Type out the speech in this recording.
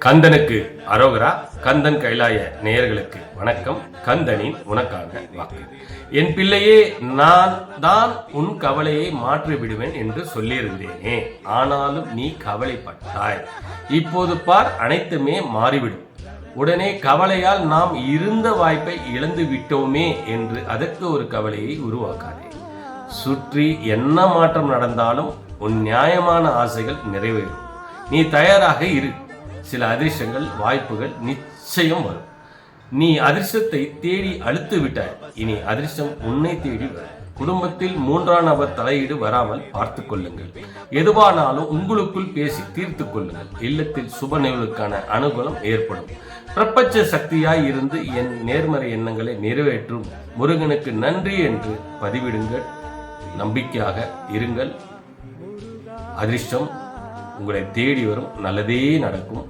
கந்தனுக்கு அரோகரா. கந்தன் கைலாய நேயர்களுக்கு வணக்கம். கந்தனின் உனக்கான வாக்கு. என் பிள்ளையே, நான் தான் உன் கவலையை மாற்றி விடுவேன் என்று சொல்லியிருந்தேனே, ஆனாலும் நீ கவலைப்பட்டாய். இப்போது பார், அனைத்துமே மாறிவிடும். உடனே கவலையால் நாம் இருந்த வாய்ப்பை இழந்து விட்டோமே என்று அதற்கு ஒரு கவலையை உருவாக்காதே. சுற்றி என்ன மாற்றம் நடந்தாலும் உன் நியாயமான ஆசைகள் நிறைவேறும். நீ தயாராக இரு. சில அதிர்ஷ்டங்கள், வாய்ப்புகள் நிச்சயம் வரும். நீ அதிர்ஷ்டத்தை தேடி அழுத்து விட்டாய். இனி அதிர்ஷ்டம் உன்னை தேடி வரும். குடும்பத்தில் மூன்றாம் நபர் தலையீடு வராமல் பார்த்துக் கொள்ளுங்கள். எதுவானாலும் உங்களுக்குள் பேசி தீர்த்து கொள்ளுங்கள். இல்லத்தில் சுப நிகழ்வுக்கான அனுகூலம் ஏற்படும். பிரபஞ்ச சக்தியாய் இருந்து என் நேர்மறை எண்ணங்களை நிறைவேற்றும் முருகனுக்கு நன்றி என்று பதிவிடுங்கள். நம்பிக்கையாக இருங்கள். அதிர்ஷ்டம் உங்களை தேடி வரும். நல்லதே நடக்கும்.